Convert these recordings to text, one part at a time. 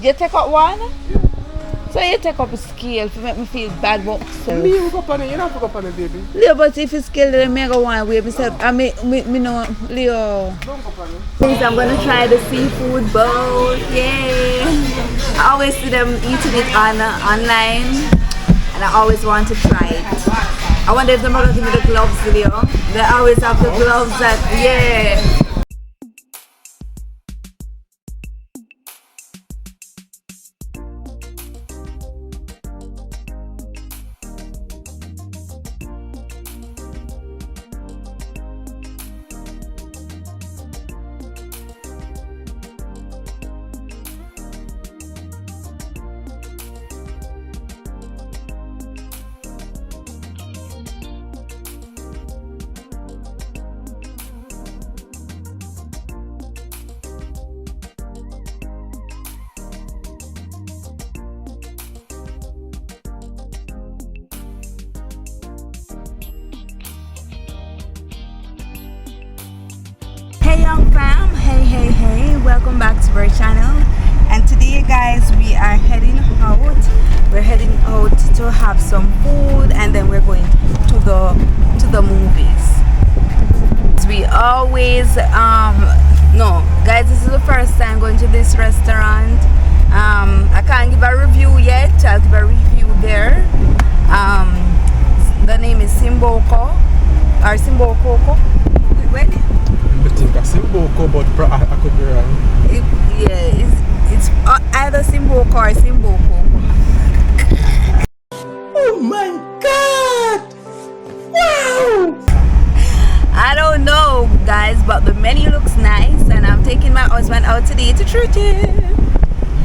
You take up one? So you take up a scale to make me feel bad about myself. Me hook up on it, you don't hook up on it, baby. Leo, but if it's scale, then I go one way myself. I me know, Leo. Don't hook up on it. Please, I'm gonna try the seafood bowl. Yay! I always see them eating it online, and I always want to try it. I wonder if they're gonna give me the gloves, Leo. They always have the gloves that, yeah. Hey young fam, hey, welcome back to our channel. And today guys, we are heading out. We're heading out to have some food, and then we're going to the movies. We always no guys, this is the first time going to this restaurant. I can't give a review yet. I'll give a review there. The name is Cimboco or Cimboco. Where? I think it's Cimboco, but I could be wrong. It's either Cimboco or Cimboco. Oh my god! Wow! I don't know guys, but the menu looks nice, and I'm taking my husband out today to treat him.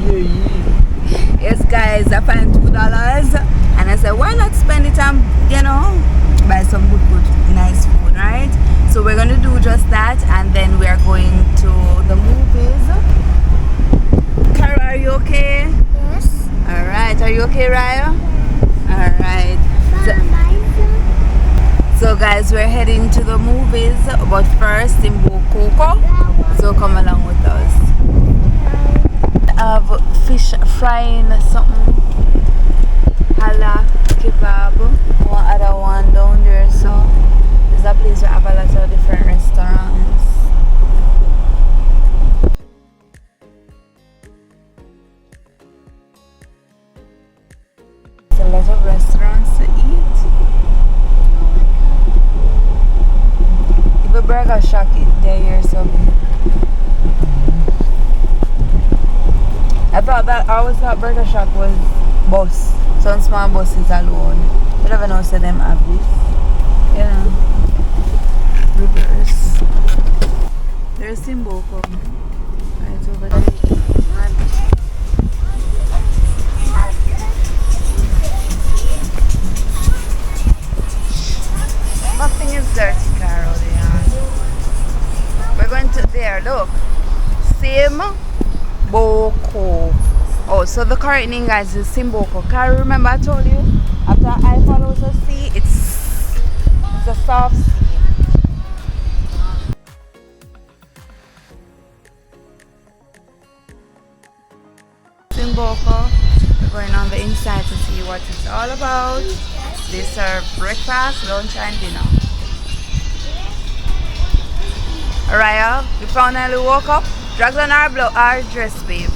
Yeah. Yes guys, I found $2 and I said why not spend it on, you know, buy some good nice food, right? So we're gonna do just that, and then we are going to the movies. Carol, are you okay? Yes. Alright, are you okay, Raya? Alright. So guys, we're heading to the movies, but first Cimboco. So come along with us. I have fish frying something. Hala, kebab. One other one down there. So there's a place where I have a lot of different restaurants. There's a lot of restaurants to eat. If a burger shack is there or something. I always thought Burger Shack was bus. Some small buses alone. But I never know say them have this. Yeah. Reverse. There's Cimboco. Right over there. Nothing is dirty, Carol. Yeah. We're going to there. Look. Cimboco. Oh, so the correct name guys is Cimboco. Can you remember I told you after I follows a C, it's a soft C. Cimboco. We're going on the inside to see what it's all about. They serve breakfast, lunch and dinner. Alright, you finally woke up. Drugs on our dress, babe.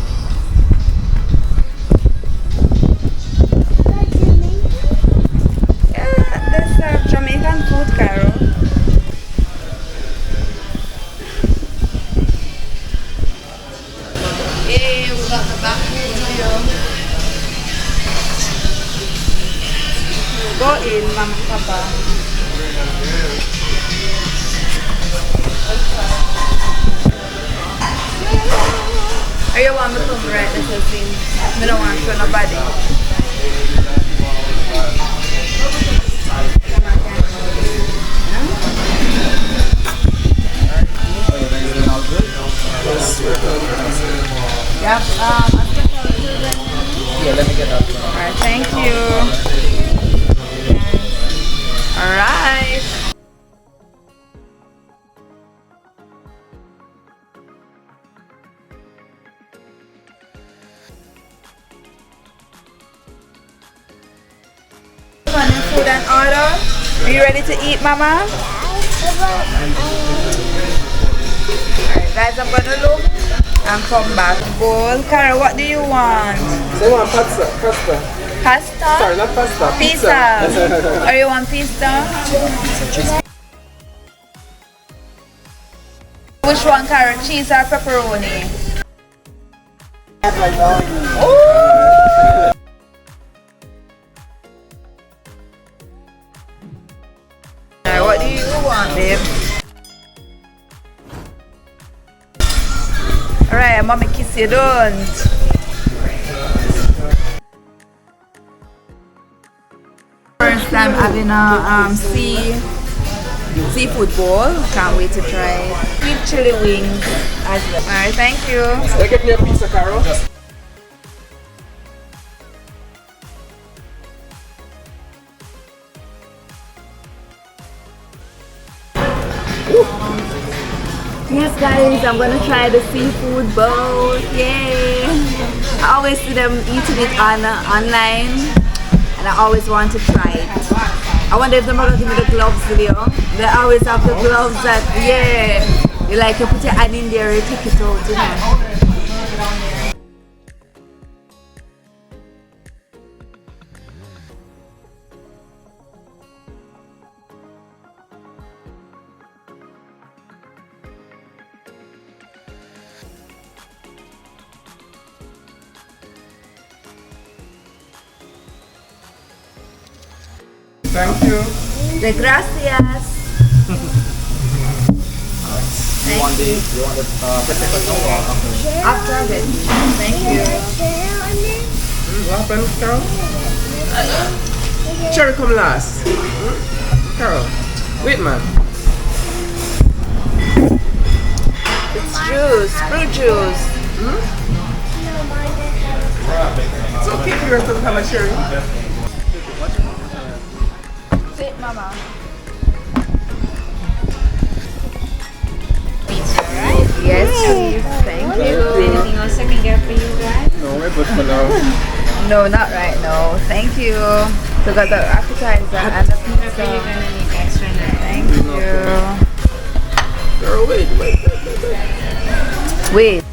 Jamaican food, Carol. Hey, we got the back food here. Go in, Mama, Papa. Are you want me to come right this thing? I don't want to show nobody. Yep, Yeah, let me get that. alright, thank you. Alright. Ricardo? Are you ready to eat, Mama? Alright, guys, I'm gonna look and come back. Bowl. Cara, what do you want? So I want pasta. Pasta? Sorry, not pasta. Pizza. Are you want pizza? Which one, Cara? Cheese or pepperoni? Oh! What do you want, babe? Alright, mommy kiss you, don't. First time having a seafood bowl. Can't wait to try it. Sweet chili wings as well. Alright, thank you. Can I get me a pizza, Carol? Yes guys, I'm gonna try the seafood bowl. Yay! I always see them eating it online and I always want to try it. I wonder if they're gonna give me the gloves, Leo. They always have the gloves that, yeah, you like you put your hand in there, you take it out, you know. Thank you. De gracias. You want the prosecco now or after? After it. Thank you. What happened, Carol? Cherry come last. Carol, wait, man. It's juice, fruit juice. It's okay if you don't have a cherry. Sit, Mama. Pizza, right? Yes, please. Thank you. Anything else I can get for you guys? No, we're good for now. No, not right now. Thank you. So got the appetizer and the Remember, you're pizza. gonna need extra now. Thank you. Girl, wait. Wait.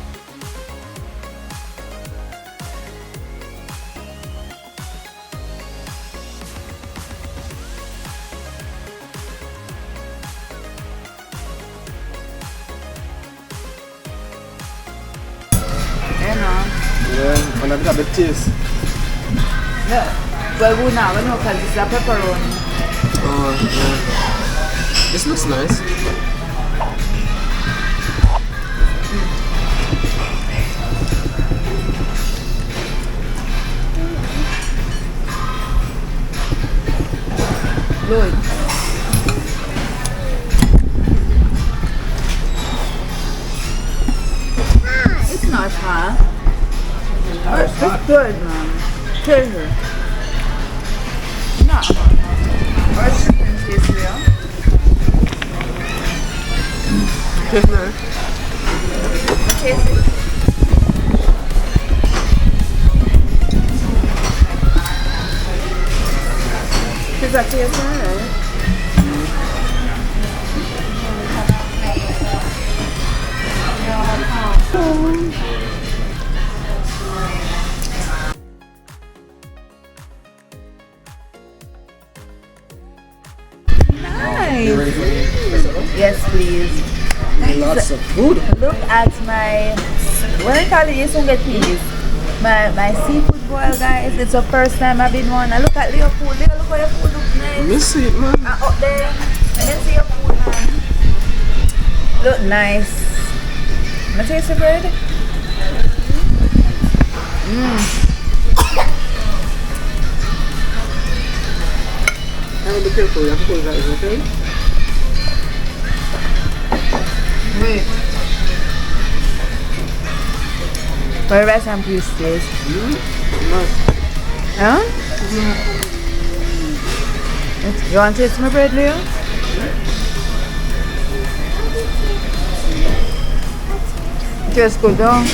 Yeah, and I've got the taste. No. Well, we know because it's a pepperoni. Oh, yeah. This looks nice. Lloyd. It's not hot. It's good, man. Treasure. No. Or chicken taste real. Tastes nice. Taste it. Does that taste alright? Nice. Yes, please. Lots of food. Look at my, what I call it, this one get peas. My seafood boil, guys. It's the first time I've been one. And look at Leo food. Leo, look how your food looks nice. Let me see it, man. Up there. And then see your food, man. Look nice. Wanna taste the bread? Be careful, you have to hold that, is it okay? Wait. What rice and peas taste? Nice. Huh? You want to taste my bread, Leo? Just go down.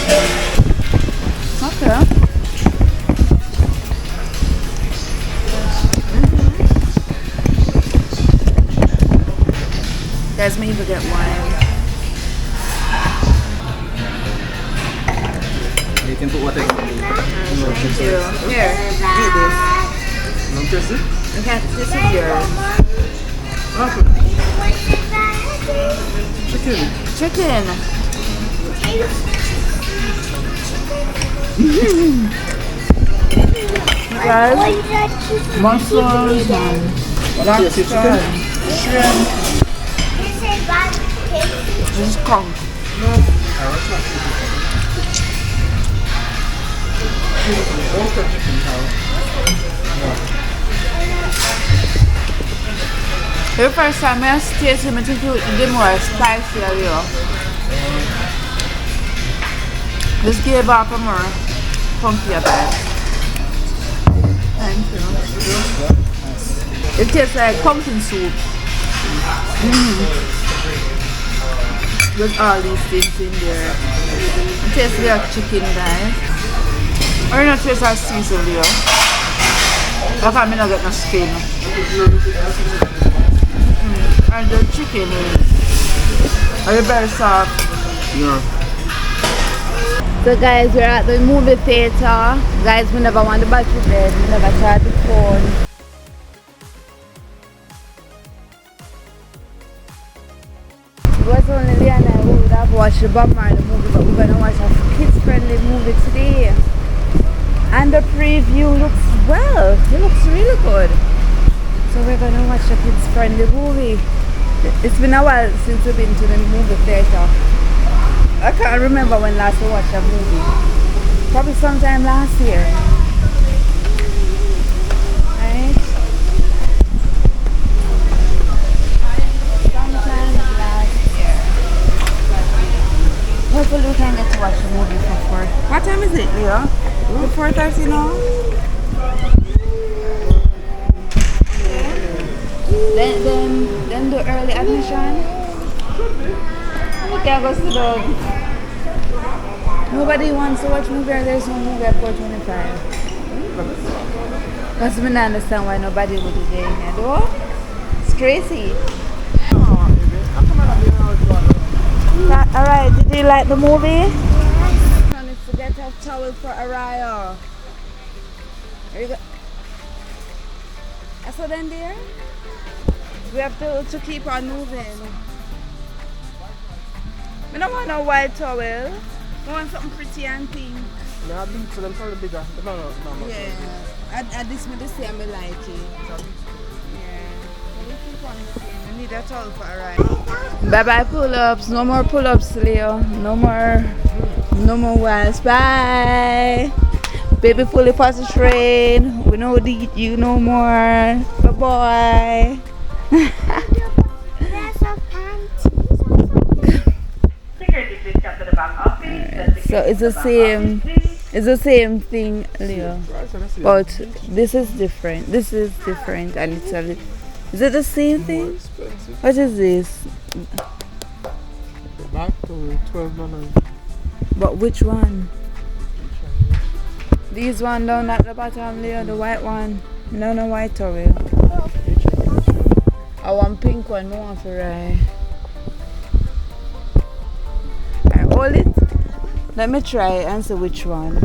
Okay. Guys, may even get wine. You can put water in Thank you. Here, eat this. Okay, this is yours. Chicken. Guys, mussels and lobster, shrimp. This is conch. The first time I tasted it, I think it did more spicy a little. This gave off a more funky vibe. Thank you. It tastes like pumpkin soup. With all these things in there. It tastes like chicken, guys. Or not taste like season, Leo. That's why I not get no skin. And the chicken is very soft. Yeah. So guys, we're at the movie theater. Guys, we never want the battery dead. We never tried the phone. It was only Leah and I who would have watched the Bob Marley movie, but we're gonna watch a kids-friendly movie today. And the preview looks well. It looks really good. So we're gonna watch a kids-friendly movie. It's been a while since we've been to the movie theater. I can't remember when last I watched a movie. Probably sometime last year. Right? Sometime last year. Hopefully we can get to watch the movie for 4. What time is it, Leo? Is it 4:30 now? Then do early admission. Okay, I go sit down. Nobody wants to watch movie or there's no movie at 4:25. Because I don't understand why nobody would be there in there though. It's crazy. Alright, did you like the movie? Yes. I need to get a towel for Araya. There you go. I saw them there. We have to keep on moving. We don't want no white towel. We want something pretty and pink. Yeah, big, so them probably bigger. No. Yeah. At this me the same, I like it. Yeah. We keep on moving. We need a towel for a ride. Bye bye pull-ups. No more pull-ups, Leo. No more whiles. Bye. Baby fully past the train. We know you no more. Bye bye. So it's the same thing, Leo. But this is different. This is different and it's a little. Is it the same thing? What is this? Back to $12. But which one? These one down at the bottom, Leo, the white one. No white towel. I want pink one, no one for right. Alright, hold it. Let me try and see which one.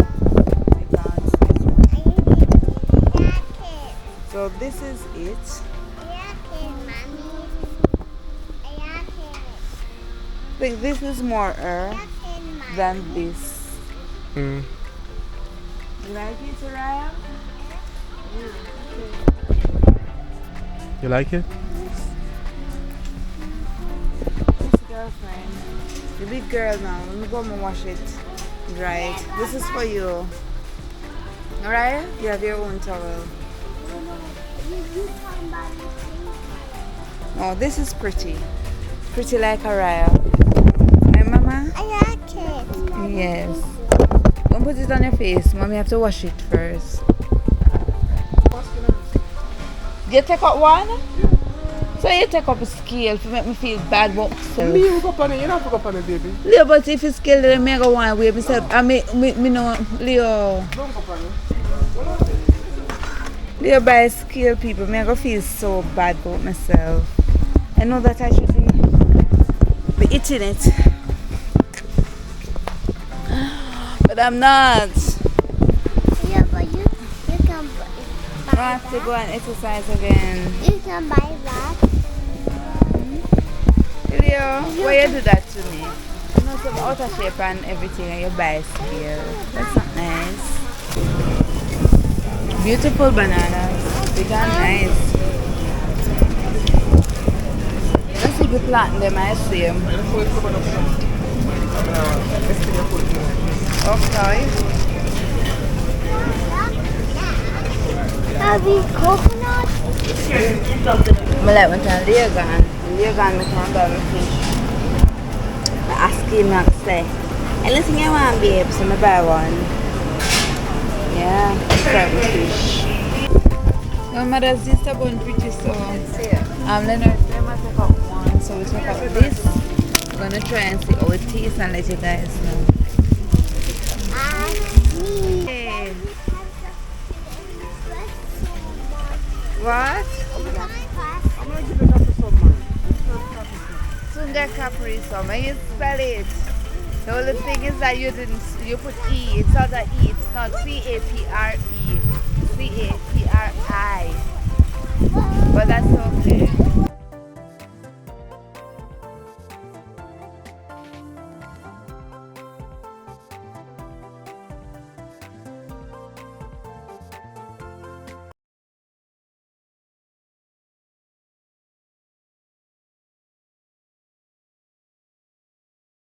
So this is it. I think this is more than this. Mm. You like it, Soraya? You like it? This girlfriend. The big girl now. Let me go and wash it. Right. This is for you. Alright? You have your own towel. Oh, this is pretty. Pretty like Araya. Right, Mama? I like it. Yes. Don't put it on your face. Mommy have to wash it first. You take out one? So you take up a scale to make me feel bad about myself. Me hook up on it, you don't hook up on it, baby. Leo, but if you scale then I go one way myself. I me know Leo. Don't hook up on it. Leo by scale people, I go feel so bad about myself. I know that I should be eating it. But I'm not. Yeah, but you can buy I have to go and exercise again. You can buy that. Leo, why you do that to me? You know, some out of shape and everything and you buy scale. That's not nice. Beautiful bananas. Big and nice. Let's see if we plant them, I see them. Okay. Have you coconut? I like when I'm Leogan. Leogan, I can buy my fish. I ask him not to say, anything you want, babe, so I buy one. Yeah, try my fish. Your mother's just a bun pretty so. Leonard, let me take out one. So we take out this. We're gonna try and see how it tastes and let you guys know. Hey. What? I'm gonna give it up to some man. Sunday Capri Summer, you spell it. The only thing is that you put E, it's not a E, it's not C-A-P-R-E, C-A-P-R-I. But that's okay.